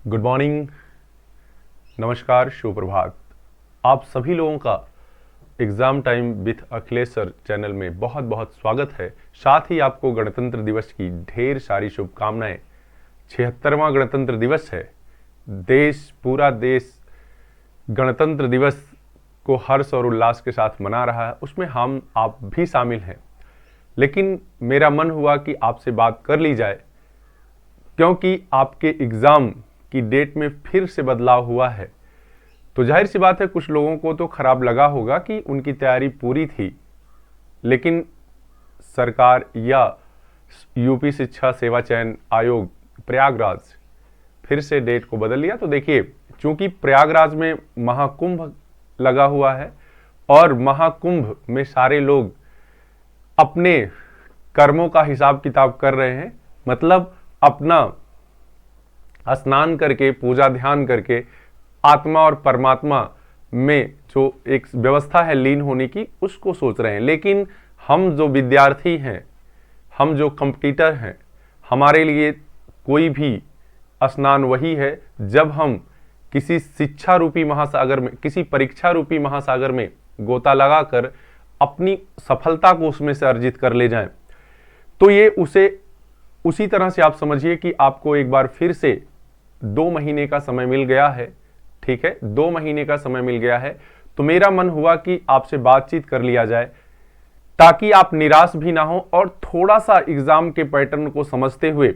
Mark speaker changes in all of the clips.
Speaker 1: Good morning, नमस्कार, शुभ प्रभात। आप सभी लोगों का exam time with Akhilesh sir channel में बहुत बहुत स्वागत है। साथ ही आपको गणतंत्र दिवस की ढेर सारी शुभकामनाएं। 76वां गणतंत्र दिवस है। पूरा देश गणतंत्र दिवस को हर्ष और उल्लास के साथ मना रहा है, उसमें हम आप भी शामिल हैं। लेकिन मेरा मन हुआ कि आपसे बात कर ली जाए, क्योंकि आपके एग्ज़ाम की डेट में फिर से बदलाव हुआ है। तो जाहिर सी बात है, कुछ लोगों को तो खराब लगा होगा कि उनकी तैयारी पूरी थी, लेकिन सरकार या यूपी शिक्षा सेवा चयन आयोग प्रयागराज फिर से डेट को बदल लिया। तो देखिए, चूंकि प्रयागराज में महाकुंभ लगा हुआ है और महाकुंभ में सारे लोग अपने कर्मों का हिसाब किताब कर रहे हैं, मतलब अपना स्नान करके, पूजा ध्यान करके आत्मा और परमात्मा में जो एक व्यवस्था है लीन होने की, उसको सोच रहे हैं। लेकिन हम जो विद्यार्थी हैं, हम जो कॉम्पिटिटर हैं, हमारे लिए कोई भी स्नान वही है जब हम किसी शिक्षा रूपी महासागर में, किसी परीक्षा रूपी महासागर में गोता लगाकर अपनी सफलता को उसमें से अर्जित कर ले जाएं। तो ये उसी तरह से आप समझिए कि आपको एक बार फिर से 2 महीने का समय मिल गया है। ठीक है, 2 महीने का समय मिल गया है। तो मेरा मन हुआ कि आपसे बातचीत कर लिया जाए, ताकि आप निराश भी ना हो और थोड़ा सा एग्जाम के पैटर्न को समझते हुए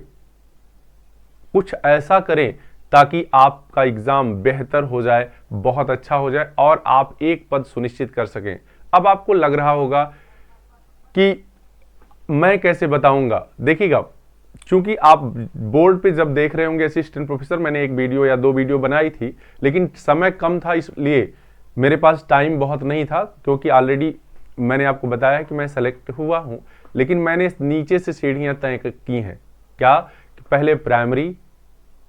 Speaker 1: कुछ ऐसा करें ताकि आपका एग्जाम बेहतर हो जाए, बहुत अच्छा हो जाए और आप एक पद सुनिश्चित कर सकें। अब आपको लग रहा होगा कि मैं कैसे बताऊंगा। देखिएगा, चूंकि आप बोर्ड पे जब देख रहे होंगे असिस्टेंट प्रोफेसर, मैंने एक वीडियो या 2 वीडियो बनाई थी, लेकिन समय कम था, इसलिए मेरे पास टाइम बहुत नहीं था। क्योंकि ऑलरेडी मैंने आपको बताया कि मैं सेलेक्ट हुआ हूं, लेकिन मैंने नीचे से सीढ़ियां तय की हैं। क्या कि पहले प्राइमरी,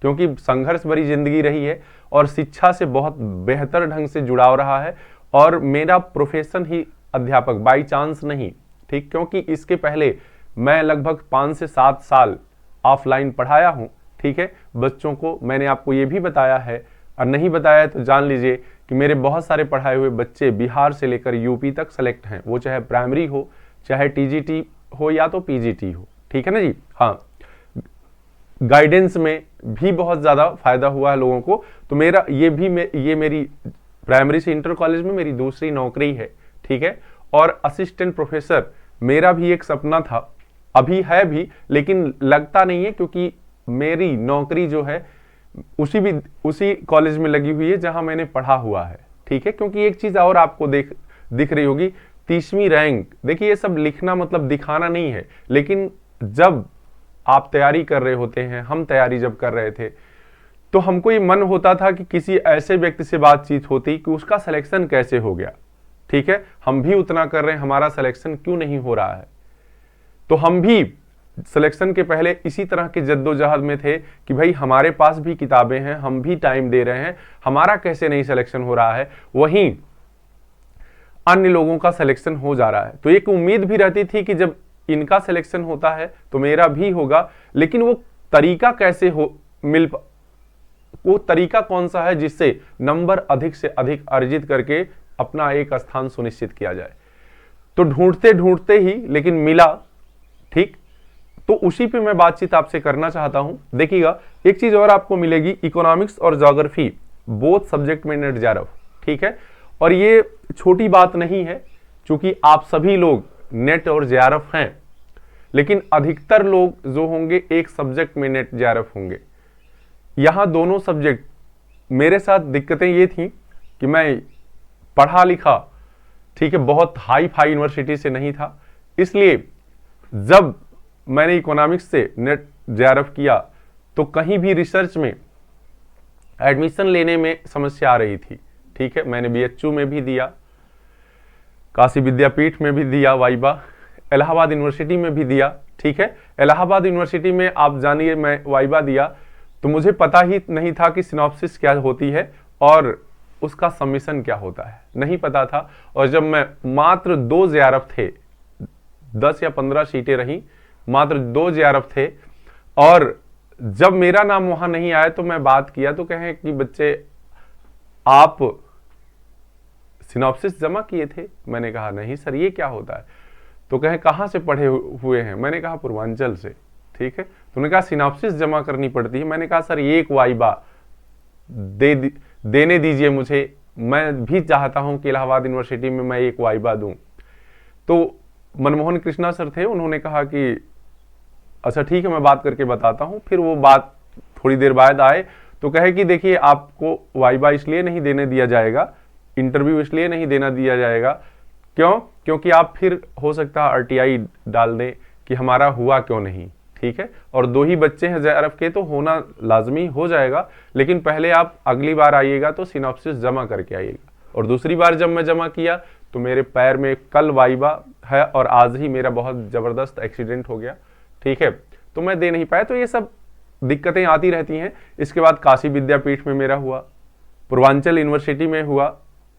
Speaker 1: क्योंकि संघर्ष भरी जिंदगी रही है और शिक्षा से बहुत बेहतर ढंग से जुड़ाव रहा है, और मेरा प्रोफेशन ही अध्यापक, बाई चांस नहीं। ठीक, क्योंकि इसके पहले मैं लगभग 5 से 7 साल ऑफलाइन पढ़ाया हूं। ठीक है, बच्चों को मैंने आपको ये भी बताया है, और नहीं बताया तो जान लीजिए कि मेरे बहुत सारे पढ़ाए हुए बच्चे बिहार से लेकर यूपी तक सेलेक्ट हैं, वो चाहे प्राइमरी हो, चाहे टीजीटी हो या तो पीजीटी हो। ठीक है ना जी। हाँ, गाइडेंस में भी बहुत ज़्यादा फायदा हुआ है लोगों को। तो मेरा ये मेरी प्राइमरी से इंटर कॉलेज में मेरी दूसरी नौकरी है। ठीक है, और असिस्टेंट प्रोफेसर मेरा भी एक सपना था, अभी है भी, लेकिन लगता नहीं है, क्योंकि मेरी नौकरी जो है उसी कॉलेज में लगी हुई है जहां मैंने पढ़ा हुआ है। ठीक है, क्योंकि एक चीज और आपको दिख रही होगी, 30वीं रैंक। देखिए, ये सब लिखना मतलब दिखाना नहीं है, लेकिन जब आप तैयारी कर रहे होते हैं, हम तैयारी जब कर रहे थे, तो हमको ये मन होता था कि किसी ऐसे व्यक्ति से बातचीत होती कि उसका सिलेक्शन कैसे हो गया। ठीक है, हम भी उतना कर रहे हैं, हमारा सिलेक्शन क्यों नहीं हो रहा है। तो हम भी सिलेक्शन के पहले इसी तरह के जद्दोजहद में थे कि भाई हमारे पास भी किताबें हैं, हम भी टाइम दे रहे हैं, हमारा कैसे नहीं सिलेक्शन हो रहा है, वहीं अन्य लोगों का सिलेक्शन हो जा रहा है। तो एक उम्मीद भी रहती थी कि जब इनका सिलेक्शन होता है तो मेरा भी होगा। लेकिन वो तरीका कैसे वो तरीका कौन सा है जिससे नंबर अधिक से अधिक अर्जित करके अपना एक स्थान सुनिश्चित किया जाए। तो ढूंढते ढूंढते ही लेकिन मिला। ठीक, तो उसी पे मैं बातचीत आपसे करना चाहता हूं। देखिएगा, एक चीज और आपको मिलेगी, इकोनॉमिक्स और ज्योग्राफी बोथ सब्जेक्ट में नेट जेआरएफ। ठीक है, और ये छोटी बात नहीं है, क्योंकि आप सभी लोग नेट और जेआरएफ हैं, लेकिन अधिकतर लोग जो होंगे एक सब्जेक्ट में नेट जेआरएफ होंगे। यहां दोनों सब्जेक्ट, मेरे साथ दिक्कतें ये थी कि मैं पढ़ा लिखा, ठीक है, बहुत हाई फाई यूनिवर्सिटी से नहीं था, इसलिए जब मैंने इकोनॉमिक्स से नेट जेआरएफ किया तो कहीं भी रिसर्च में एडमिशन लेने में समस्या आ रही थी। ठीक है, मैंने बीएचयू में भी दिया, काशी विद्यापीठ में भी दिया वाइबा, इलाहाबाद यूनिवर्सिटी में भी दिया। ठीक है, इलाहाबाद यूनिवर्सिटी में आप जानिए, मैं वाइबा दिया तो मुझे पता ही नहीं था कि सिनॉप्सिस क्या होती है और उसका सबमिशन क्या होता है, नहीं पता था। और जब मैं मात्र 2 जेआरएफ थे, 10 या 15 सीटें रही, मात्र 2 जेआरएफ थे, और जब मेरा नाम वहां नहीं आया तो मैं बात किया तो कहें कि बच्चे आप सिनॉप्सिस जमा किए थे? मैंने कहा नहीं सर, ये क्या होता है? तो कहें कहां से पढ़े हुए हैं? मैंने कहा पूर्वांचल से। ठीक है, तो उन्होंने कहा सिनॉप्सिस जमा करनी पड़ती है। मैंने कहा सर ये एक वाइबा देने दीजिए मुझे, मैं भी चाहता हूं कि इलाहाबाद यूनिवर्सिटी में मैं एक वाइबा दूं। तो मनमोहन कृष्णा सर थे, उन्होंने कहा कि अच्छा ठीक है, मैं बात करके बताता हूं। फिर वो बात थोड़ी देर बाद आए तो कहे कि देखिए आपको वाइबा इसलिए नहीं देने दिया जाएगा, इंटरव्यू इसलिए नहीं देना दिया जाएगा, क्यों? क्योंकि आप फिर हो सकता है आरटीआई डाल दें कि हमारा हुआ क्यों नहीं। ठीक है, और 2 ही बच्चे हैं जेआरएफ के, तो होना लाजमी हो जाएगा, लेकिन पहले आप अगली बार आइएगा तो सिनॉप्सिस जमा करके आइएगा। और दूसरी बार जब मैं जमा किया तो मेरे पैर में कल वाइबा है और आज ही मेरा बहुत जबरदस्त एक्सीडेंट हो गया। ठीक है, तो मैं दे नहीं पाया। तो ये सब दिक्कतें आती रहती हैं। इसके बाद काशी विद्यापीठ में मेरा हुआ, पूर्वांचल यूनिवर्सिटी में हुआ।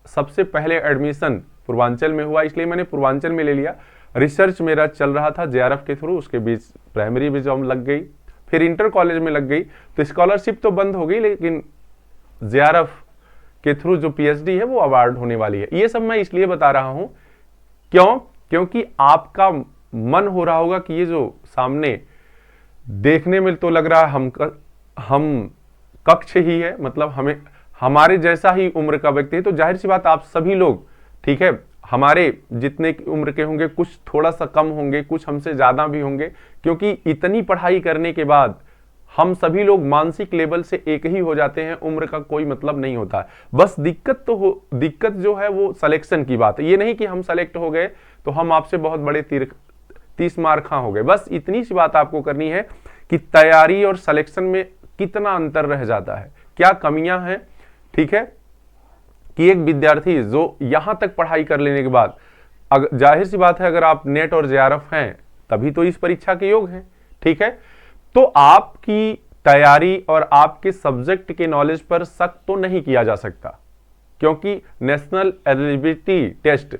Speaker 1: सबसे पहले एडमिशन पूर्वांचल में हुआ, इसलिए मैंने पूर्वांचल में ले लिया। रिसर्च मेरा चल रहा था जेआरएफ के थ्रू, उसके बीच प्राइमरी भी जॉब लग गई, फिर इंटर कॉलेज में लग गई। तो स्कॉलरशिप तो बंद हो गई, लेकिन जेआरएफ के थ्रू जो पीएचडी है वो अवार्ड होने वाली है। ये सब मैं इसलिए बता रहा हूं, क्यों? क्योंकि आपका मन हो रहा होगा कि ये जो सामने देखने में तो लग रहा है हम कक्ष ही है, मतलब हमें हमारे जैसा ही उम्र का व्यक्ति है, तो जाहिर सी बात आप सभी लोग, ठीक है, हमारे जितने उम्र के होंगे, कुछ थोड़ा सा कम होंगे, कुछ हमसे ज्यादा भी होंगे, क्योंकि इतनी पढ़ाई करने के बाद हम सभी लोग मानसिक लेवल से एक ही हो जाते हैं, उम्र का कोई मतलब नहीं होता है। बस दिक्कत जो है वो सिलेक्शन की बात है। ये नहीं कि हम सेलेक्ट हो गए तो हम आपसे बहुत बड़े 30 मार्क हो गए। बस इतनी सी बात आपको करनी है कि तैयारी और सिलेक्शन में कितना अंतर रह जाता है, क्या कमियां हैं। ठीक है, कि एक विद्यार्थी जो यहां तक पढ़ाई कर लेने के बाद, जाहिर सी बात है अगर आप नेट और जेआरएफ हैं तभी तो इस परीक्षा के योग हैं। ठीक है, तो आपकी तैयारी और आपके सब्जेक्ट के नॉलेज पर शक तो नहीं किया जा सकता, क्योंकि नेशनल एलिजिबिलिटी टेस्ट,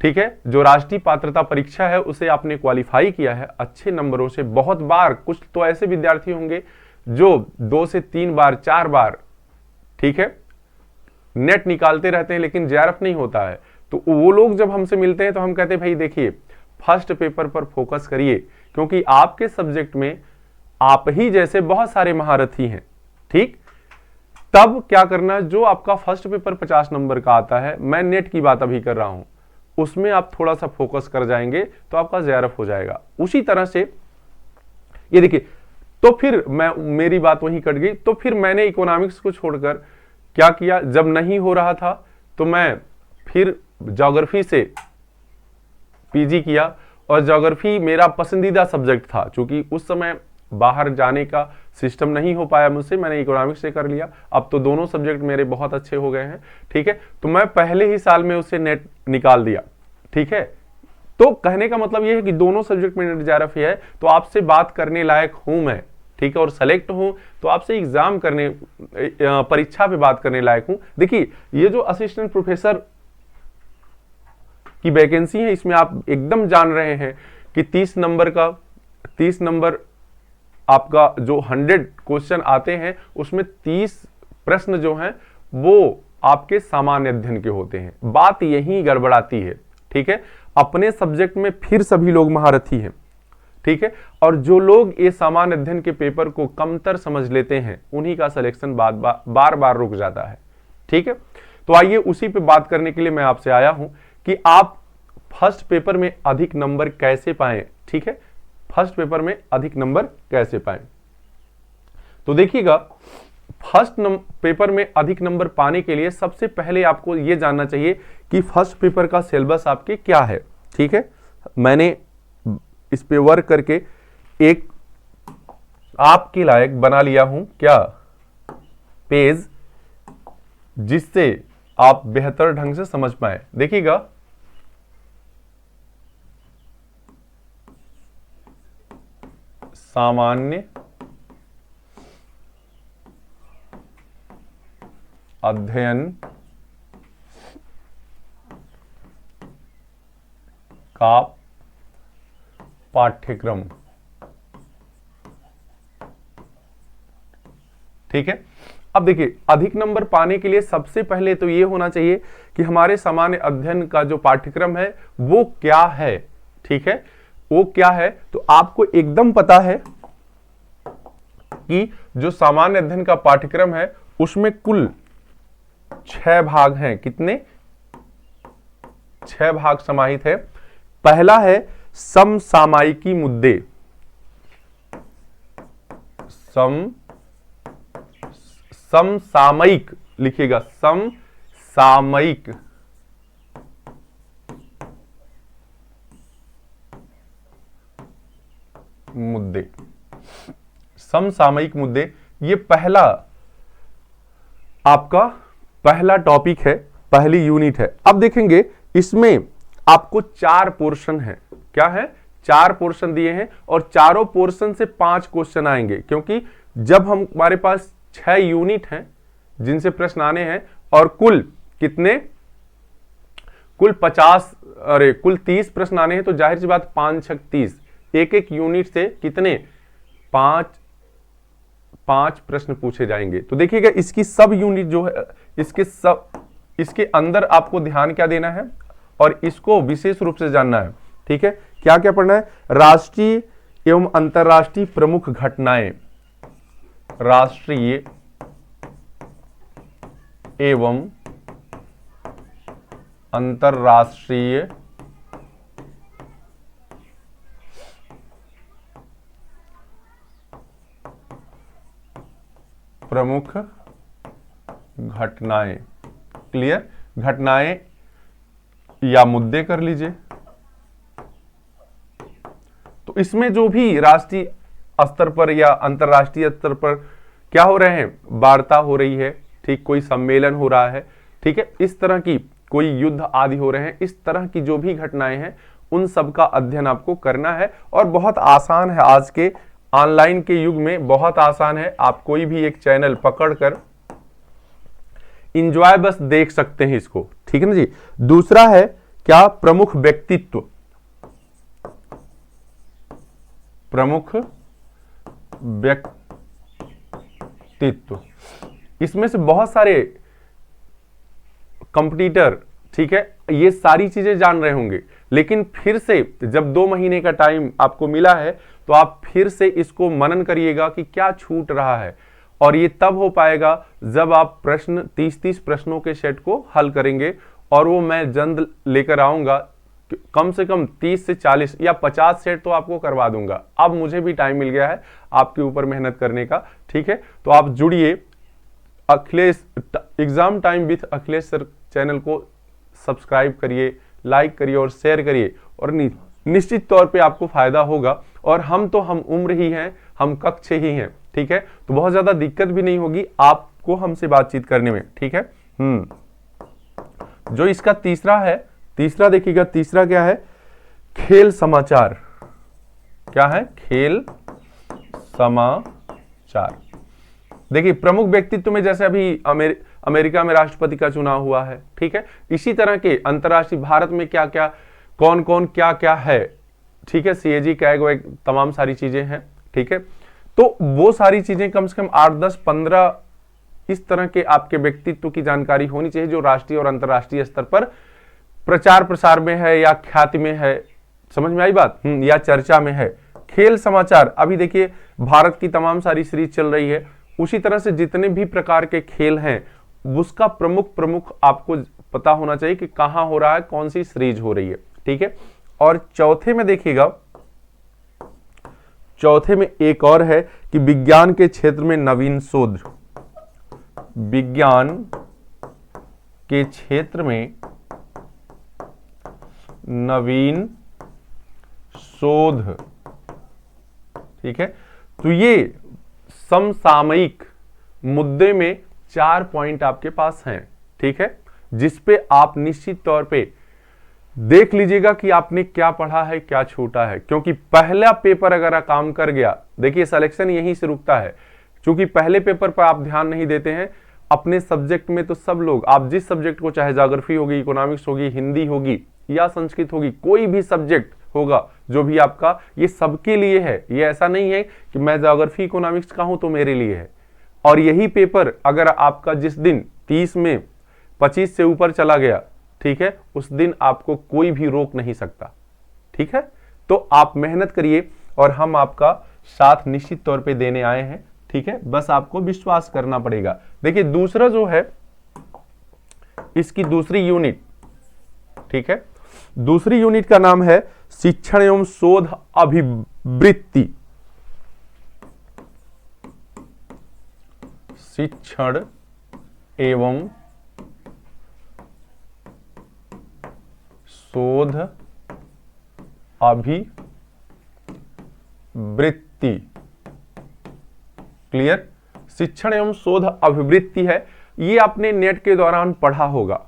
Speaker 1: ठीक है, जो राष्ट्रीय पात्रता परीक्षा है, उसे आपने क्वालिफाई किया है अच्छे नंबरों से बहुत बार। कुछ तो ऐसे विद्यार्थी होंगे जो 2 से 3 बार 4 बार, ठीक है, नेट निकालते रहते हैं लेकिन जेआरएफ नहीं होता है। तो वो लोग जब हमसे मिलते हैं तो हम कहते हैं भाई देखिए फर्स्ट पेपर पर फोकस करिए, क्योंकि आपके सब्जेक्ट में आप ही जैसे बहुत सारे महारथी हैं। ठीक, तब क्या करना, जो आपका फर्स्ट पेपर 50 नंबर का आता है, मैं नेट की बात अभी कर रहा हूं, उसमें आप थोड़ा सा फोकस कर जाएंगे तो आपका जेआरएफ हो जाएगा। उसी तरह से ये देखिए, तो फिर मेरी बात वहीं कट गई। तो फिर मैंने इकोनॉमिक्स को छोड़कर क्या किया, जब नहीं हो रहा था तो मैं फिर ज्योग्राफी से पीजी किया, और ज्योग्राफी मेरा पसंदीदा सब्जेक्ट था। चूंकि उस समय बाहर जाने का सिस्टम नहीं हो पाया मुझसे, मैंने इकोनॉमिक्स से कर लिया। अब तो दोनों सब्जेक्ट मेरे बहुत अच्छे हो गए हैं। ठीक है, तो मैं पहले ही साल में उससे नेट निकाल दिया। ठीक है, तो कहने का मतलब यह है कि दोनों सब्जेक्ट में नेट जेआरएफ है, तो आपसे बात करने लायक हूं मैं। ठीक है, और सेलेक्ट हूं तो आपसे एग्जाम करने, परीक्षा पे बात करने लायक हूं। देखिए ये जो असिस्टेंट प्रोफेसर की वैकेंसी है, इसमें आप एकदम जान रहे हैं कि 30 नंबर आपका जो 100 क्वेश्चन आते हैं, उसमें 30 प्रश्न जो हैं वो आपके सामान्य अध्ययन के होते हैं। बात यही गड़बड़ाती है। ठीक है, अपने सब्जेक्ट में फिर सभी लोग महारथी हैं। ठीक है, और जो लोग ये सामान्य अध्ययन के पेपर को कमतर समझ लेते हैं, उन्हीं का सिलेक्शन बार बार रुक जाता है। ठीक है, तो आइए उसी पे बात करने के लिए मैं आपसे आया हूं कि आप फर्स्ट पेपर में अधिक नंबर कैसे पाएं। ठीक है, फर्स्ट पेपर में अधिक नंबर कैसे पाएं, तो देखिएगा, फर्स्ट पेपर में अधिक नंबर पाने के लिए सबसे पहले आपको यह जानना चाहिए कि फर्स्ट पेपर का सिलेबस आपके क्या है। ठीक है, मैंने इस पे वर्क करके एक आपके लायक बना लिया हूं क्या पेज, जिससे आप बेहतर ढंग से समझ पाए। देखिएगा, सामान्य अध्ययन का पाठ्यक्रम। ठीक है। अब देखिए, अधिक नंबर पाने के लिए सबसे पहले तो ये होना चाहिए कि हमारे सामान्य अध्ययन का जो पाठ्यक्रम है वो क्या है। ठीक है, वो क्या है, तो आपको एकदम पता है कि जो सामान्य अध्ययन का पाठ्यक्रम है उसमें कुल 6 भाग हैं। कितने? 6 भाग समाहित है। पहला है समसामयिकी मुद्दे। समसामयिक लिखिएगा, समसामयिक मुद्दे। समसामयिक मुद्दे, ये आपका पहला टॉपिक है, पहली यूनिट है। अब देखेंगे इसमें आपको 4 पोर्शन है। क्या है? 4 पोर्शन दिए हैं और चारों पोर्शन से 5 क्वेश्चन आएंगे, क्योंकि जब हमारे पास 6 यूनिट हैं जिनसे प्रश्न आने हैं और कुल कितने, कुल 30 प्रश्न आने हैं, तो जाहिर सी बात 5 6 30, एक एक यूनिट से कितने 5 प्रश्न पूछे जाएंगे। तो देखिएगा इसकी सब यूनिट जो है, इसके अंदर आपको ध्यान क्या देना है और इसको विशेष रूप से जानना है। ठीक है, क्या क्या पढ़ना है? राष्ट्रीय एवं अंतर्राष्ट्रीय प्रमुख घटनाएं, राष्ट्रीय एवं अंतर्राष्ट्रीय प्रमुख घटनाएं। क्लियर? घटनाएं या मुद्दे कर लीजिए। तो इसमें जो भी राष्ट्रीय स्तर पर या अंतर्राष्ट्रीय स्तर पर क्या हो रहे हैं, वार्ता हो रही है, ठीक, कोई सम्मेलन हो रहा है, ठीक है, इस तरह की कोई युद्ध आदि हो रहे हैं, इस तरह की जो भी घटनाएं हैं उन सब का अध्ययन आपको करना है। और बहुत आसान है, आज के ऑनलाइन के युग में बहुत आसान है। आप कोई भी एक चैनल पकड़कर इंजॉय बस देख सकते हैं इसको। ठीक है ना जी। दूसरा है क्या? प्रमुख व्यक्तित्व। प्रमुख व्यक्तित्व, इसमें से बहुत सारे कंपटीटर, ठीक है, ये सारी चीजें जान रहे होंगे, लेकिन फिर से जब 2 महीने का टाइम आपको मिला है तो आप फिर से इसको मनन करिएगा कि क्या छूट रहा है। और ये तब हो पाएगा जब आप 30 प्रश्नों के सेट को हल करेंगे, और वो मैं जल्द लेकर आऊंगा। कम से कम 30 से 40 या 50 सेट तो आपको करवा दूंगा। अब मुझे भी टाइम मिल गया है आपके ऊपर मेहनत करने का। ठीक है, तो आप जुड़िए, Akhilesh exam time with Akhilesh sir channel को सब्सक्राइब करिए, लाइक करिए और शेयर करिए, और निश्चित तौर पे आपको फायदा होगा। और हम उम्र ही हैं, हम कक्ष ही हैं। ठीक है, तो बहुत ज्यादा दिक्कत भी नहीं होगी आपको हमसे बातचीत करने में। ठीक है, जो इसका तीसरा है, तीसरा देखिएगा, तीसरा क्या है? खेल समाचार। क्या है? खेल समाचार। देखिए, प्रमुख व्यक्तित्व में जैसे अभी अमेरिका में राष्ट्रपति का चुनाव हुआ है, ठीक है, इसी तरह के अंतर्राष्ट्रीय भारत में क्या क्या, कौन कौन क्या क्या है, ठीक है, सीएजी कैग वैग तमाम सारी चीजें हैं। ठीक है, तो वो सारी चीजें कम से कम 8 10 15 इस तरह के आपके व्यक्तित्व की जानकारी होनी चाहिए जो राष्ट्रीय और अंतर्राष्ट्रीय स्तर पर प्रचार प्रसार में है या ख्याति में है। समझ में आई बात? या चर्चा में है। खेल समाचार, अभी देखिए भारत की तमाम सारी सीरीज चल रही है, उसी तरह से जितने भी प्रकार के खेल हैं उसका प्रमुख आपको पता होना चाहिए कि कहां हो रहा है, कौन सी सीरीज हो रही है। ठीक है, और चौथे में देखिएगा, चौथे में एक और है कि विज्ञान के क्षेत्र में नवीन शोध। विज्ञान के क्षेत्र में नवीन शोध। ठीक है, तो ये समसामयिक मुद्दे में 4 पॉइंट आपके पास हैं। ठीक है, जिसपे आप निश्चित तौर पे देख लीजिएगा कि आपने क्या पढ़ा है, क्या छूटा है, क्योंकि पहला पेपर अगर काम कर गया, देखिए सिलेक्शन यहीं से रुकता है। क्योंकि पहले पेपर पर आप ध्यान नहीं देते हैं अपने सब्जेक्ट में, तो सब लोग, आप जिस सब्जेक्ट को, चाहे ज्योग्राफी होगी, इकोनॉमिक्स होगी, हिंदी होगी या संस्कृत होगी, कोई भी सब्जेक्ट होगा जो भी आपका, ये सबके लिए है। ये ऐसा नहीं है कि मैं ज्योग्राफी इकोनॉमिक्स का हूं तो मेरे लिए है। और यही पेपर अगर आपका जिस दिन 30 में 25 से ऊपर चला गया, ठीक है, उस दिन आपको कोई भी रोक नहीं सकता। ठीक है, तो आप मेहनत करिए और हम आपका साथ निश्चित तौर पे देने आए हैं। ठीक है, बस आपको विश्वास करना पड़ेगा। देखिए दूसरा जो है, इसकी दूसरी यूनिट, ठीक है, दूसरी यूनिट का नाम है शिक्षण एवं शोध अभिवृत्ति। शिक्षण एवं शोध अभिवृत्ति। क्लियर? शिक्षण एवं शोध अभिवृत्ति है, ये आपने नेट के दौरान पढ़ा होगा।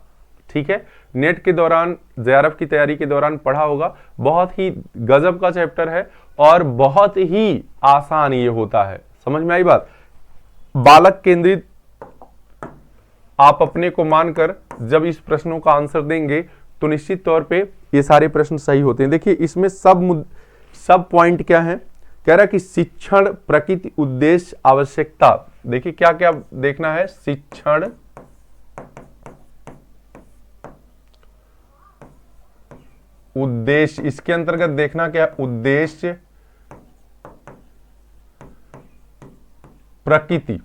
Speaker 1: ठीक है, नेट के दौरान, जेआरएफ की तैयारी के दौरान पढ़ा होगा। बहुत ही गजब का चैप्टर है और बहुत ही आसान ये होता है। समझ में आई बात? बालक केंद्रित आप अपने को मानकर जब इस प्रश्नों का आंसर देंगे तो निश्चित तौर पे ये सारे प्रश्न सही होते हैं। देखिए इसमें सब पॉइंट क्या है, कह रहा है कि शिक्षण, प्रकृति, उद्देश्य, आवश्यकता। देखिए क्या क्या देखना है, शिक्षण, उद्देश्य, इसके अंतर्गत देखना क्या, उद्देश्य, प्रकृति,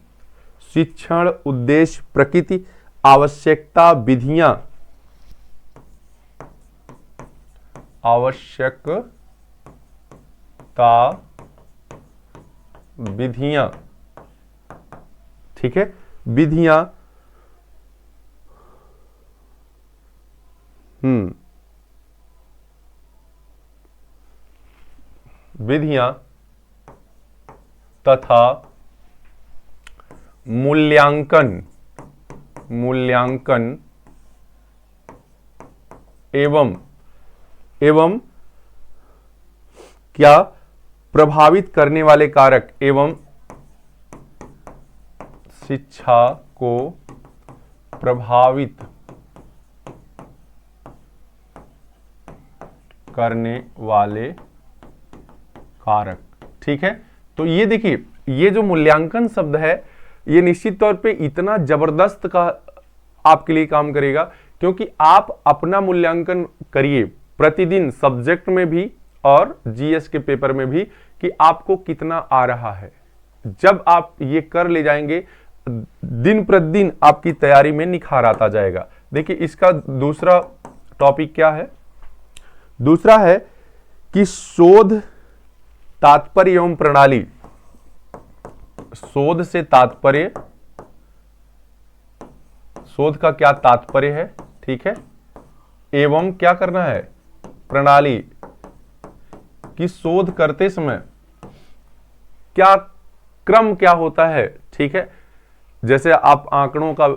Speaker 1: शिक्षण, उद्देश्य, प्रकृति, आवश्यकता, विधियां, आवश्यकता, विधियां। ठीक है, विधियां, विधियां तथा मूल्यांकन एवं क्या प्रभावित करने वाले कारक एवं शिक्षा को प्रभावित करने वाले कारक। ठीक है, तो ये देखिए, ये जो मूल्यांकन शब्द है ये निश्चित तौर पे इतना जबरदस्त का आपके लिए काम करेगा, क्योंकि आप अपना मूल्यांकन करिए प्रतिदिन, सब्जेक्ट में भी और जीएस के पेपर में भी, कि आपको कितना आ रहा है। जब आप ये कर ले जाएंगे, दिन प्रतिदिन आपकी तैयारी में निखार आता जाएगा। देखिए इसका दूसरा टॉपिक क्या है, दूसरा है कि शोध, तात्पर्य एवं प्रणाली। शोध से तात्पर्य, शोध का क्या तात्पर्य है, ठीक है, एवं क्या करना है, प्रणाली, कि शोध करते समय क्या क्रम क्या होता है। ठीक है, जैसे आप आंकड़ों का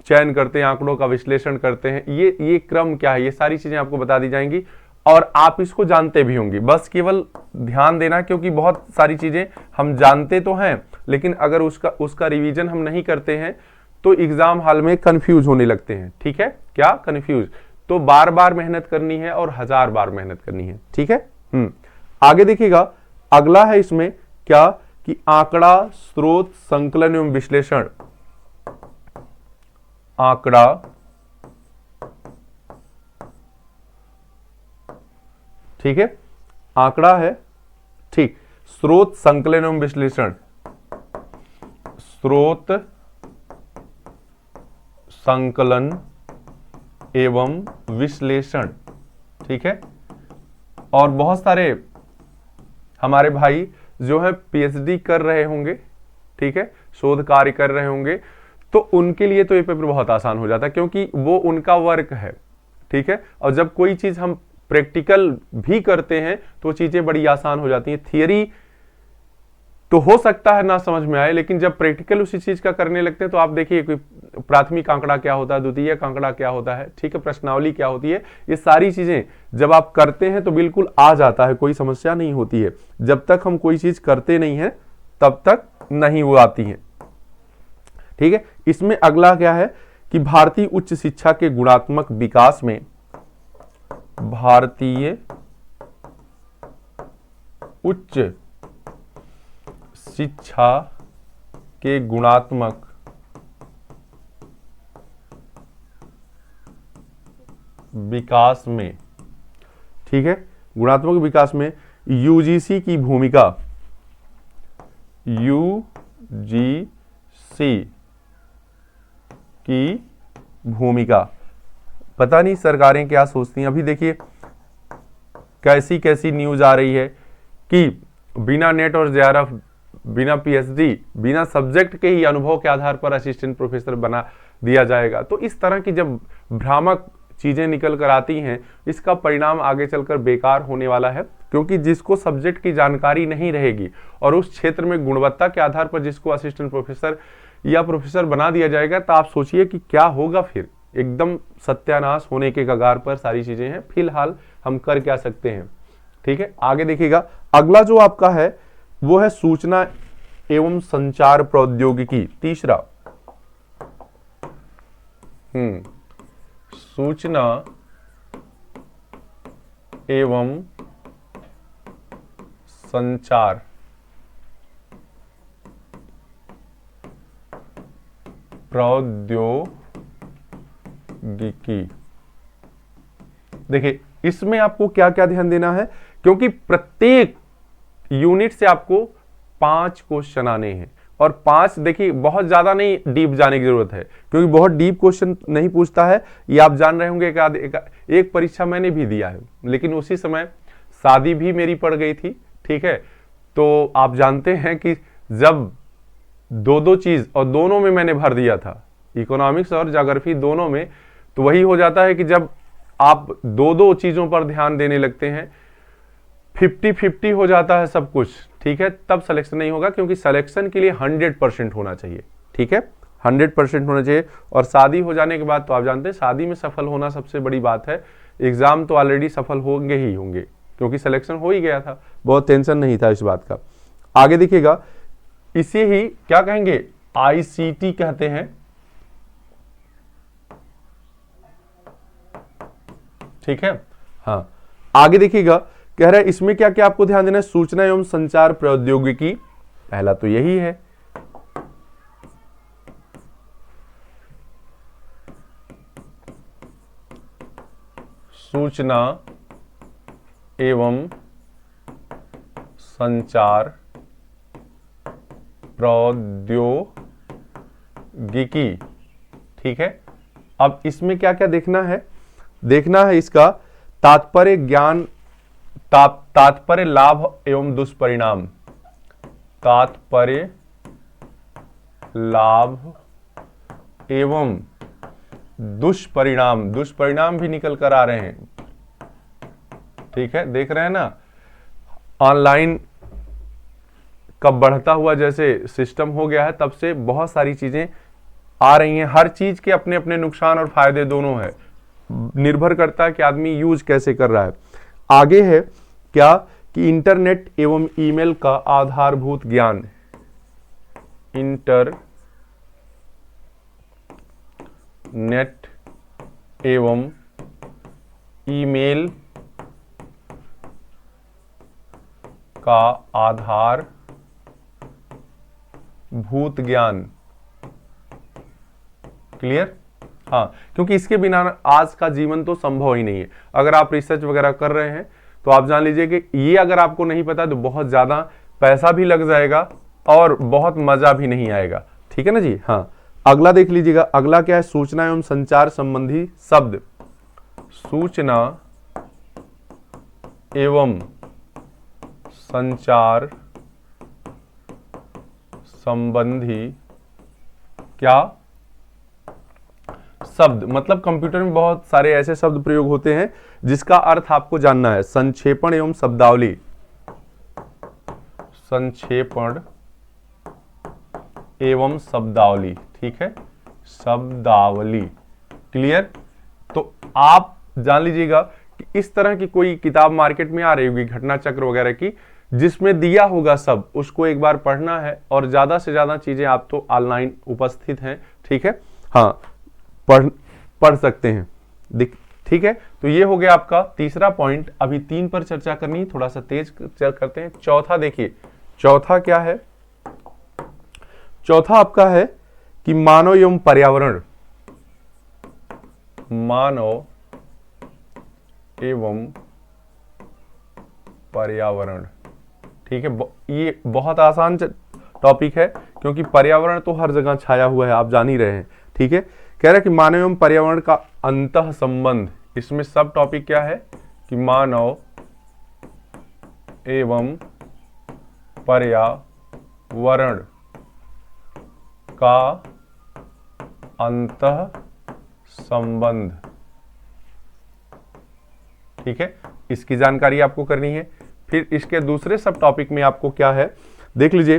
Speaker 1: चयन करते हैं, आंकड़ों का विश्लेषण करते हैं, ये क्रम क्या है, ये सारी चीजें आपको बता दी जाएंगी और आप इसको जानते भी होंगे। बस केवल ध्यान देना, क्योंकि बहुत सारी चीजें हम जानते तो हैं, लेकिन अगर उसका रिवीजन हम नहीं करते हैं तो एग्जाम हॉल में कंफ्यूज होने लगते हैं। ठीक है, क्या कंफ्यूज, तो बार बार मेहनत करनी है और 1000 बार मेहनत करनी है। ठीक है, आगे देखिएगा, अगला है इसमें क्या, कि आंकड़ा, स्रोत, संकलन एवं विश्लेषण। आंकड़ा, ठीक है, आंकड़ा है, ठीक, स्रोत, संकलन एवं विश्लेषण, स्रोत, संकलन एवं विश्लेषण। ठीक है, और बहुत सारे हमारे भाई जो है पीएचडी कर रहे होंगे, ठीक है, शोध कार्य कर रहे होंगे, तो उनके लिए तो ये पेपर बहुत आसान हो जाता है, क्योंकि वो उनका वर्क है। ठीक है, और जब कोई चीज हम प्रैक्टिकल भी करते हैं तो चीजें बड़ी आसान हो जाती हैं। थियरी तो हो सकता है ना समझ में आए, लेकिन जब प्रैक्टिकल उसी चीज का करने लगते हैं तो आप देखिए कोई प्राथमिक आंकड़ा क्या होता है, द्वितीयक आंकड़ा क्या होता है, ठीक है, प्रश्नावली क्या होती है, ये सारी चीजें जब आप करते हैं तो बिल्कुल आ जाता है, कोई समस्या नहीं होती है। जब तक हम कोई चीज करते नहीं है तब तक नहीं वो आती है। ठीक है, इसमें अगला क्या है कि भारतीय उच्च शिक्षा के गुणात्मक विकास में, भारतीय उच्च शिक्षा के गुणात्मक विकास में, ठीक है, गुणात्मक विकास में यूजीसी की भूमिका, यूजीसी की भूमिका। पता नहीं सरकारें क्या सोचती हैं। अभी देखिए कैसी कैसी न्यूज आ रही है कि बिना नेट और जेआरएफ, बिना पीएचडी, बिना सब्जेक्ट के ही अनुभव के आधार पर असिस्टेंट प्रोफेसर बना दिया जाएगा। तो इस तरह की जब भ्रामक चीजें निकल कर आती हैं, इसका परिणाम आगे चलकर बेकार होने वाला है, क्योंकि जिसको सब्जेक्ट की जानकारी नहीं रहेगी और उस क्षेत्र में गुणवत्ता के आधार पर जिसको असिस्टेंट प्रोफेसर या प्रोफेसर बना दिया जाएगा, तो आप सोचिए कि क्या होगा। फिर एकदम सत्यानाश होने के कगार पर सारी चीजें हैं। फिलहाल हम कर क्या सकते हैं, ठीक है। आगे देखिएगा, अगला जो आपका है वो है सूचना एवं संचार प्रौद्योगिकी, तीसरा। सूचना एवं संचार प्रौद्योगिकी। देखिए इसमें आपको क्या क्या ध्यान देना है, क्योंकि प्रत्येक यूनिट से आपको 5 क्वेश्चन आने हैं। और 5 देखिए बहुत ज्यादा नहीं डीप जाने की जरूरत है, क्योंकि बहुत डीप क्वेश्चन नहीं पूछता है। ये आप जान रहे होंगे कि एक परीक्षा मैंने भी दिया है, लेकिन उसी समय शादी भी मेरी पड़ गई थी, ठीक है। तो आप जानते हैं कि जब दो चीज और दोनों में मैंने भर दिया था, इकोनॉमिक्स और ज्योग्राफी दोनों में, तो वही हो जाता है कि जब आप दो चीजों पर ध्यान देने लगते हैं, 50-50 हो जाता है सब कुछ, ठीक है, तब सिलेक्शन नहीं होगा। क्योंकि सिलेक्शन के लिए 100% होना चाहिए, ठीक है, 100% होना चाहिए। और शादी हो जाने के बाद तो आप जानते हैं शादी में सफल होना सबसे बड़ी बात है। एग्जाम तो ऑलरेडी सफल होंगे ही होंगे, क्योंकि सिलेक्शन हो ही गया था, बहुत टेंशन नहीं था इस बात का। आगे देखिएगा, इसे ही क्या कहेंगे, आईसीटी कहते हैं, ठीक है। हाँ, आगे देखिएगा, कह रहा है इसमें क्या क्या आपको ध्यान देना है, सूचना एवं संचार प्रौद्योगिकी, पहला तो यही है। सूचना एवं संचार प्रौद्योगिकी, ठीक है। अब इसमें क्या क्या देखना है, इसका तात्पर्य ज्ञान, तात्पर्य लाभ एवं दुष्परिणाम, तात्पर्य लाभ एवं दुष्परिणाम, दुष्परिणाम भी निकल कर आ रहे हैं, ठीक है। देख रहे हैं ना, ऑनलाइन कब बढ़ता हुआ जैसे सिस्टम हो गया है, तब से बहुत सारी चीजें आ रही हैं। हर चीज के अपने अपने नुकसान और फायदे दोनों है, निर्भर करता है कि आदमी यूज कैसे कर रहा है। आगे है क्या कि इंटरनेट एवं ईमेल का आधारभूत ज्ञान, इंटरनेट एवं ईमेल का आधारभूत ज्ञान, क्लियर। हाँ, क्योंकि इसके बिना आज का जीवन तो संभव ही नहीं है। अगर आप रिसर्च वगैरह कर रहे हैं तो आप जान लीजिए कि ये अगर आपको नहीं पता तो बहुत ज्यादा पैसा भी लग जाएगा और बहुत मजा भी नहीं आएगा, ठीक है ना जी। हाँ, अगला देख लीजिएगा, अगला क्या है, सूचना एवं संचार संबंधी शब्द, सूचना एवं संचार संबंधी क्या शब्द, मतलब कंप्यूटर में बहुत सारे ऐसे शब्द प्रयोग होते हैं जिसका अर्थ आपको जानना है। संक्षेपण एवं शब्दावली, संक्षेपण एवं शब्दावली, ठीक है, शब्दावली, क्लियर। तो आप जान लीजिएगा कि इस तरह की कोई किताब मार्केट में आ रही होगी घटना चक्र वगैरह की, जिसमें दिया होगा सब, उसको एक बार पढ़ना है। और ज्यादा से ज्यादा चीजें आप तो ऑनलाइन उपस्थित हैं, ठीक है। हाँ, पढ़ सकते हैं, ठीक है। तो ये हो गया आपका तीसरा पॉइंट। अभी 3 पर चर्चा करनी, थोड़ा सा तेज करते हैं। चौथा देखिए, चौथा क्या है, चौथा आपका है कि मानव एवं पर्यावरण, मानव एवं पर्यावरण। ठीक है, ये बहुत आसान टॉपिक है क्योंकि पर्यावरण तो हर जगह छाया हुआ है, आप जान ही रहे हैं। ठीक है, कह रहा है कि मानव एवं पर्यावरण का अंतः संबंध, इसमें सब टॉपिक क्या है कि मानव एवं पर्यावरण का अंतः संबंध। ठीक है, इसकी जानकारी आपको करनी है। फिर इसके दूसरे सब टॉपिक में आपको क्या है, देख लीजिए,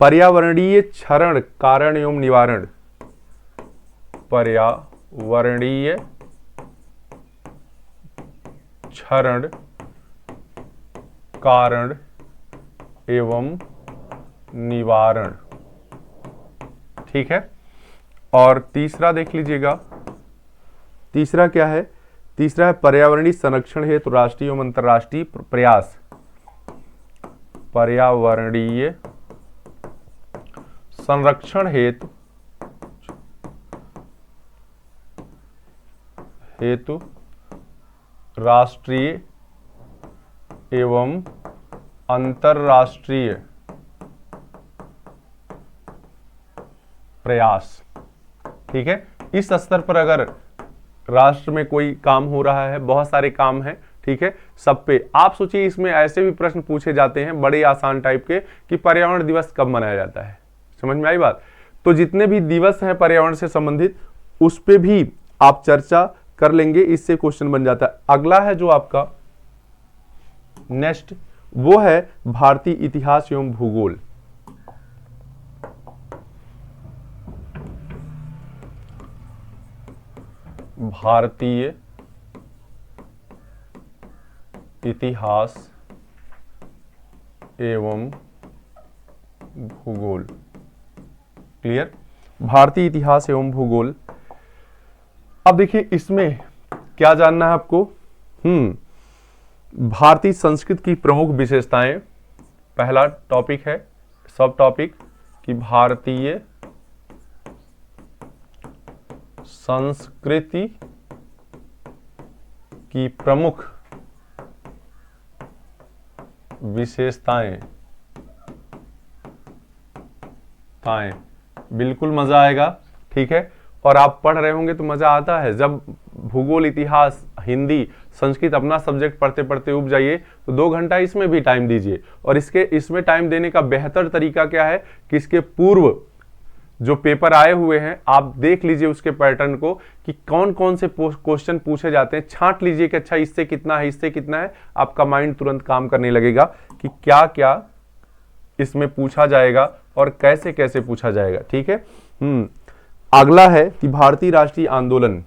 Speaker 1: पर्यावरणीय क्षरण कारण एवं निवारण, पर्यावरणीय क्षरण कारण एवं निवारण। ठीक है, और तीसरा देख लीजिएगा, तीसरा क्या है, तीसरा है पर्यावरणीय संरक्षण हेतु राष्ट्रीय एवं अंतर्राष्ट्रीय प्रयास, पर्यावरणीय संरक्षण हेतु राष्ट्रीय एवं अंतर्राष्ट्रीय प्रयास। ठीक है, इस स्तर पर अगर राष्ट्र में कोई काम हो रहा है, बहुत सारे काम हैं, ठीक है, सब पे आप सोचिए, इसमें ऐसे भी प्रश्न पूछे जाते हैं बड़े आसान टाइप के कि पर्यावरण दिवस कब मनाया जाता है। समझ में आई बात? तो जितने भी दिवस हैं पर्यावरण से संबंधित, उस पे भी आप चर्चा कर लेंगे, इससे क्वेश्चन बन जाता है। अगला है जो आपका नेक्स्ट, वो है भारतीय इतिहास एवं भूगोल। भारतीय इतिहास एवं भूगोल। क्लियर? भारतीय इतिहास एवं भूगोल। अब देखिए इसमें क्या जानना है आपको, भारतीय संस्कृति की प्रमुख विशेषताएं, पहला टॉपिक है, सब टॉपिक कि भारतीय संस्कृति की प्रमुख विशेषताएं। बिल्कुल मजा आएगा। ठीक है, और आप पढ़ रहे होंगे तो मजा आता है। जब भूगोल, इतिहास, हिंदी, संस्कृत अपना सब्जेक्ट पढ़ते पढ़ते उब जाइए तो 2 घंटा इसमें भी टाइम दीजिए। और इसमें टाइम देने का बेहतर तरीका क्या है कि इसके पूर्व जो पेपर आए हुए हैं आप देख लीजिए उसके पैटर्न को कि कौन कौन से क्वेश्चन पूछे जाते हैं, छांट लीजिए कि अच्छा इससे कितना है, इससे कितना है। आपका माइंड तुरंत काम करने लगेगा कि क्या क्या इसमें पूछा जाएगा और कैसे कैसे पूछा जाएगा। ठीक है, अगला है कि भारतीय राष्ट्रीय आंदोलन।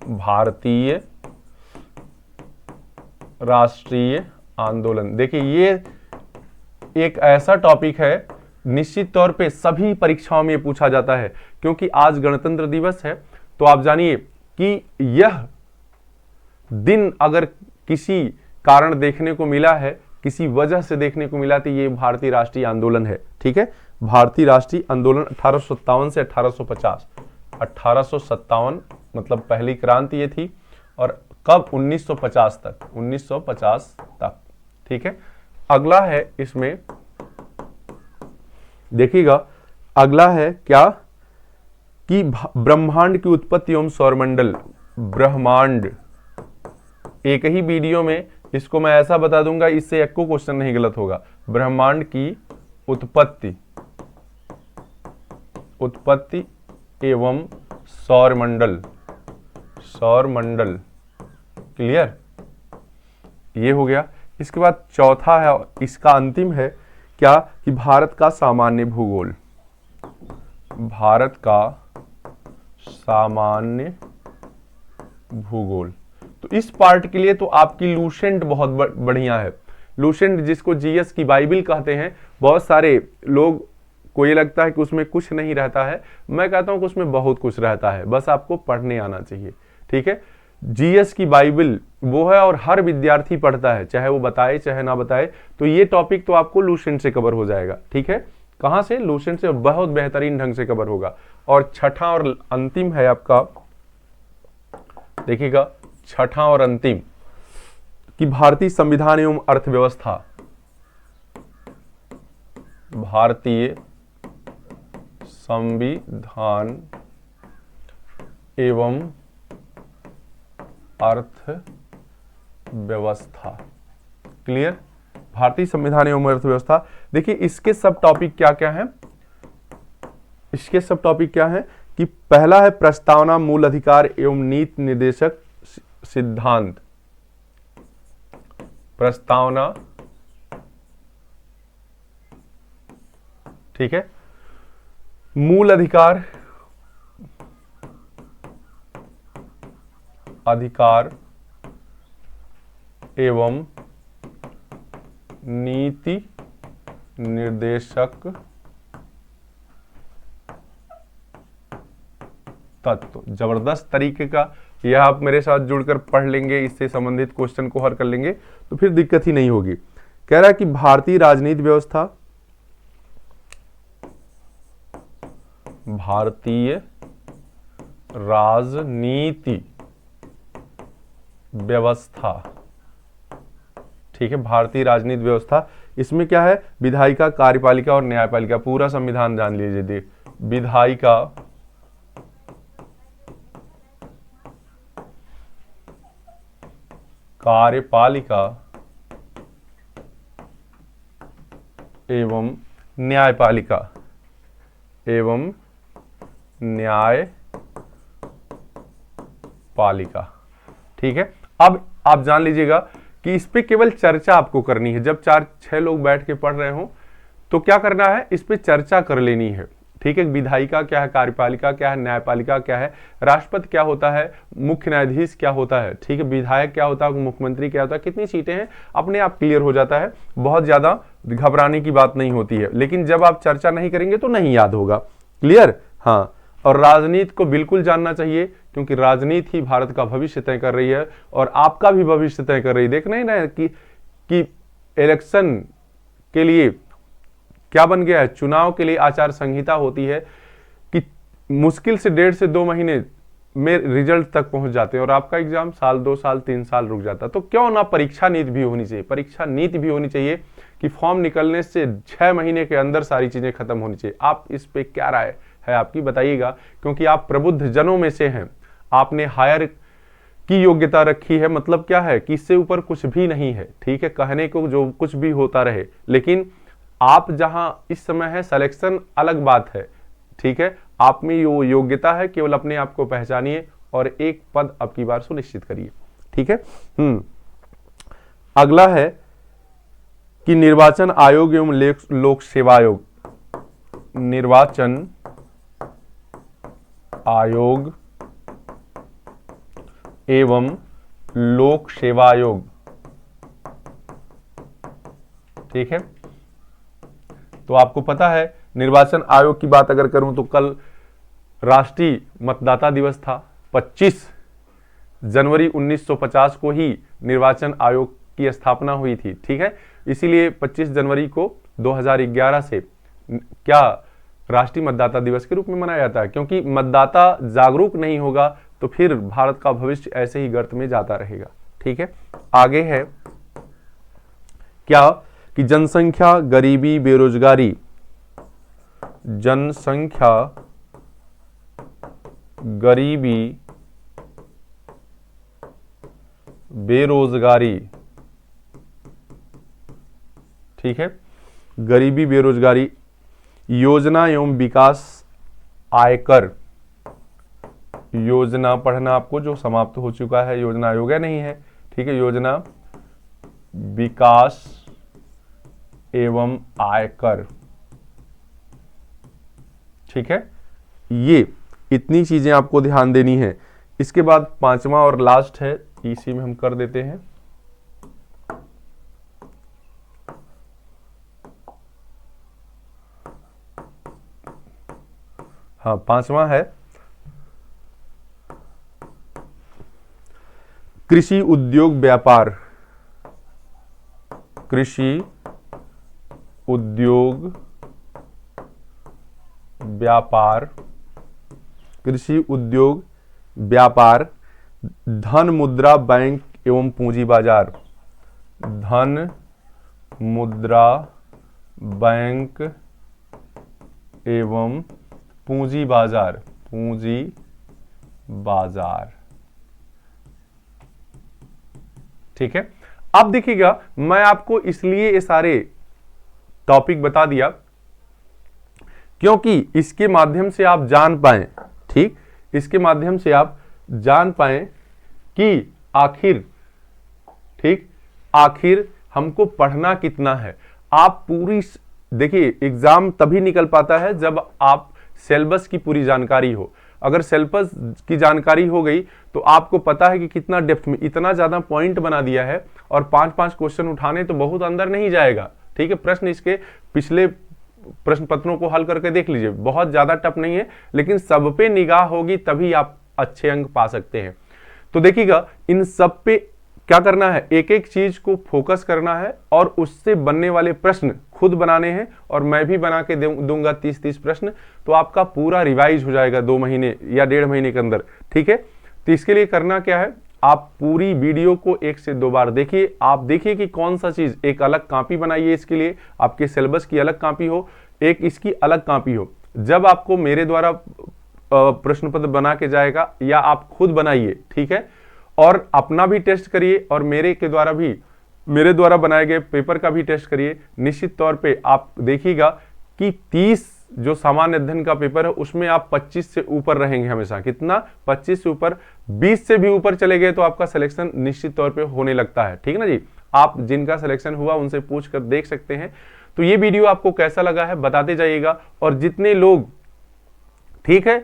Speaker 1: भारतीय राष्ट्रीय आंदोलन, देखिए ये एक ऐसा टॉपिक है निश्चित तौर पे सभी परीक्षाओं में पूछा जाता है, क्योंकि आज गणतंत्र दिवस है। तो आप जानिए कि यह दिन अगर किसी कारण देखने को मिला है, किसी वजह से देखने को मिला, तो ये भारतीय राष्ट्रीय आंदोलन है। ठीक है, भारतीय राष्ट्रीय आंदोलन 1857 से 1850। 1857 मतलब पहली क्रांति ये थी, और कब? 1950 तक, 1950 तक। ठीक है, अगला है इसमें देखिएगा, अगला है क्या कि ब्रह्मांड की उत्पत्ति एवं सौरमंडल। ब्रह्मांड, एक ही वीडियो में इसको मैं ऐसा बता दूंगा, इससे एक को क्वेश्चन नहीं गलत होगा। ब्रह्मांड की उत्पत्ति एवं सौरमंडल। क्लियर? ये हो गया। इसके बाद चौथा है, इसका अंतिम है क्या कि भारत का सामान्य भूगोल। भारत का सामान्य भूगोल। तो इस पार्ट के लिए तो आपकी लूसेंट बहुत बढ़िया है। लूसेंट जिसको जीएस की बाइबिल कहते हैं, बहुत सारे लोग को ये लगता है कि उसमें कुछ नहीं रहता है। मैं कहता हूं कि उसमें बहुत कुछ रहता है, बस आपको पढ़ने आना चाहिए। ठीक है, जीएस की बाइबिल वो है और हर विद्यार्थी पढ़ता है, चाहे वो बताए चाहे ना बताए। तो ये टॉपिक तो आपको लूसेंट से कवर हो जाएगा। ठीक है, कहां से? लूसेंट से बहुत बेहतरीन ढंग से कवर होगा। और छठा और अंतिम है आपका, देखिएगा छठा और अंतिम, कि भारतीय संविधान एवं अर्थव्यवस्था, भारतीय संविधान एवं अर्थव्यवस्था। क्लियर? भारतीय संविधान एवं अर्थव्यवस्था। देखिए इसके सब टॉपिक क्या क्या हैं? इसके सब टॉपिक क्या हैं कि पहला है प्रस्तावना, मूल अधिकार एवं नीति निर्देशक सिद्धांत। प्रस्तावना, ठीक है, मूल अधिकार, अधिकार एवं नीति निर्देशक तत्व। जबरदस्त तरीके का, यह आप मेरे साथ जुड़कर पढ़ लेंगे, इससे संबंधित क्वेश्चन को हल कर लेंगे तो फिर दिक्कत ही नहीं होगी। कह रहा है कि भारतीय राजनीति व्यवस्था, भारतीय राजनीति व्यवस्था, ठीक है, भारतीय राजनीति व्यवस्था। इसमें क्या है? विधायिका, कार्यपालिका और न्यायपालिका। पूरा संविधान जान लीजिए। विधायिका, कार्यपालिका एवं न्यायपालिका, एवं न्यायपालिका, ठीक है। अब आप जान लीजिएगा कि इस पे केवल चर्चा आपको करनी है। जब 4-6 लोग बैठ के पढ़ रहे हो तो क्या करना है? इस पे चर्चा कर लेनी है, ठीक है। विधायिका क्या है, कार्यपालिका क्या है, न्यायपालिका क्या है, राष्ट्रपति क्या होता है, मुख्य न्यायाधीश क्या होता है, ठीक है, विधायक क्या होता है, मुख्यमंत्री क्या होता है, कितनी सीटें हैं, अपने आप क्लियर हो जाता है। बहुत ज्यादा घबराने की बात नहीं होती है। लेकिन जब आप चर्चा नहीं करेंगे तो नहीं याद होगा। क्लियर? हाँ। और राजनीति को बिल्कुल जानना चाहिए, क्योंकि राजनीति ही भारत का भविष्य तय कर रही है और आपका भी भविष्य तय कर रही है। देखना ही ना कि इलेक्शन के लिए क्या बन गया है, चुनाव के लिए आचार संहिता होती है कि मुश्किल से 1.5 से 2 महीने में रिजल्ट तक पहुंच जाते हैं और आपका एग्जाम 1 साल 2 साल 3 साल रुक जाता है। तो क्यों ना परीक्षा नीति भी होनी चाहिए, परीक्षा नीति भी होनी चाहिए कि फॉर्म निकलने से 6 महीने के अंदर सारी चीजें खत्म होनी चाहिए। आप इस पे क्या राय है आपकी, बताइएगा, क्योंकि आप प्रबुद्ध जनों में से हैं। आपने हायर की योग्यता रखी है, मतलब क्या है कि इससे ऊपर कुछ भी नहीं है, ठीक है। कहने को जो कुछ भी होता रहे, लेकिन आप जहां इस समय है, सिलेक्शन अलग बात है, ठीक है। आप में यो योग्यता है, केवल अपने आप को पहचानिए और एक पद अब की बार सुनिश्चित करिए, ठीक है। अगला है कि निर्वाचन आयोग एवं लोक सेवा आयोग, निर्वाचन आयोग एवं लोक सेवा आयोग, ठीक है। तो आपको पता है निर्वाचन आयोग की बात अगर करूं तो कल राष्ट्रीय मतदाता दिवस था। 25 जनवरी 1950 को ही निर्वाचन आयोग की स्थापना हुई थी, ठीक है। इसीलिए 25 जनवरी को 2011 से क्या राष्ट्रीय मतदाता दिवस के रूप में मनाया जाता है, क्योंकि मतदाता जागरूक नहीं होगा तो फिर भारत का भविष्य ऐसे ही गर्त में जाता रहेगा, ठीक है। आगे है क्या कि जनसंख्या, गरीबी, बेरोजगारी, जनसंख्या, गरीबी, बेरोजगारी, ठीक है, गरीबी बेरोजगारी, योजना एवं विकास, आयकर योजना पढ़ना आपको, जो समाप्त हो चुका है, योजना आयोग नहीं है, ठीक है, योजना विकास एवं आयकर, ठीक है। ये इतनी चीजें आपको ध्यान देनी है। इसके बाद 5वां और लास्ट है, इसी में हम कर देते हैं। हाँ, 5वां है कृषि उद्योग व्यापार, कृषि उद्योग व्यापार, कृषि उद्योग व्यापार, धन मुद्रा बैंक एवं पूंजी बाजार, धन मुद्रा बैंक एवं पूंजी बाजार, पूंजी बाजार। ठीक है, अब देखिएगा मैं आपको इसलिए ये सारे टॉपिक बता दिया क्योंकि इसके माध्यम से आप जान पाएं, ठीक, इसके माध्यम से आप जान पाएं कि आखिर, ठीक, आखिर हमको पढ़ना कितना है। आप पूरी, देखिए एग्जाम तभी निकल पाता है जब आप सिलेबस की पूरी जानकारी हो। अगर सिलेबस की जानकारी हो गई तो आपको पता है कि कितना डेप्थ में, इतना ज्यादा पॉइंट बना दिया है और 5-5 क्वेश्चन उठाने तो बहुत अंदर नहीं जाएगा। ठीक है, प्रश्न इसके पिछले प्रश्न पत्रों को हल करके देख लीजिए, बहुत ज्यादा टफ नहीं है, लेकिन सब पे निगाह होगी तभी आप अच्छे अंक पा सकते हैं। तो देखिएगा इन सब पे क्या करना है, एक एक चीज को फोकस करना है और उससे बनने वाले प्रश्न खुद बनाने हैं और मैं भी बना के दूंगा 30-30 प्रश्न, तो आपका पूरा रिवाइज हो जाएगा 2 महीने या 1.5 महीने के अंदर। ठीक है, तो इसके लिए करना क्या है, आप पूरी वीडियो को 1 से 2 बार देखिए। आप देखिए कि कौन सा चीज, एक अलग कॉपी बनाइए इसके लिए, आपके सिलेबस की अलग कॉपी हो, एक इसकी अलग कॉपी हो। जब आपको मेरे द्वारा प्रश्न पत्र बना के जाएगा या आप खुद बनाइए, ठीक है, और अपना भी टेस्ट करिए और मेरे द्वारा बनाए गए पेपर का भी टेस्ट करिए। निश्चित तौर पे आप देखिएगा कि 30 जो सामान्य अध्ययन का पेपर है उसमें आप 25 से ऊपर रहेंगे हमेशा। कितना? 25 से ऊपर। 20 से भी ऊपर चले गए तो आपका सिलेक्शन निश्चित तौर पे होने लगता है। ठीक है ना जी, आप जिनका सिलेक्शन हुआ उनसे पूछ कर देख सकते हैं। तो ये वीडियो आपको कैसा लगा है बताते जाइएगा। और जितने लोग, ठीक है,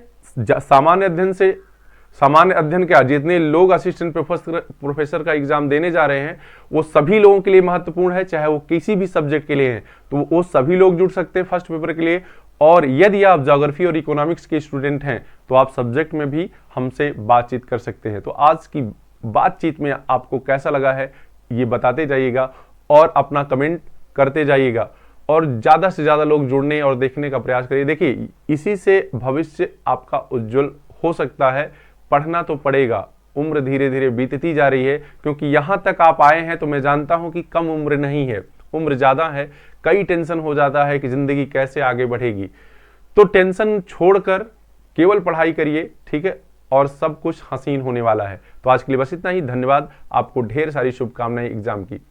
Speaker 1: सामान्य अध्ययन क्या, जितने लोग असिस्टेंट प्रोफेसर का एग्जाम देने जा रहे हैं वो सभी लोगों के लिए महत्वपूर्ण है, चाहे वो किसी भी सब्जेक्ट के लिए हैं, तो वो सभी लोग जुड़ सकते हैं फर्स्ट पेपर के लिए। और यदि आप ज्योग्राफी और इकोनॉमिक्स के स्टूडेंट हैं तो आप सब्जेक्ट में भी हमसे बातचीत कर सकते हैं। तो आज की बातचीत में आपको कैसा लगा है ये बताते जाइएगा और अपना कमेंट करते जाइएगा और ज्यादा से ज्यादा लोग जुड़ने और देखने का प्रयास करिए। देखिए इसी से भविष्य आपका उज्जवल हो सकता है। पढ़ना तो पड़ेगा, उम्र धीरे धीरे बीतती जा रही है, क्योंकि यहां तक आप आए हैं तो मैं जानता हूं कि कम उम्र नहीं है, उम्र ज्यादा है। कई टेंशन हो जाता है कि जिंदगी कैसे आगे बढ़ेगी, तो टेंशन छोड़कर केवल पढ़ाई करिए, ठीक है, और सब कुछ हसीन होने वाला है। तो आज के लिए बस इतना ही। धन्यवाद, आपको ढेर सारी शुभकामनाएं एग्जाम की।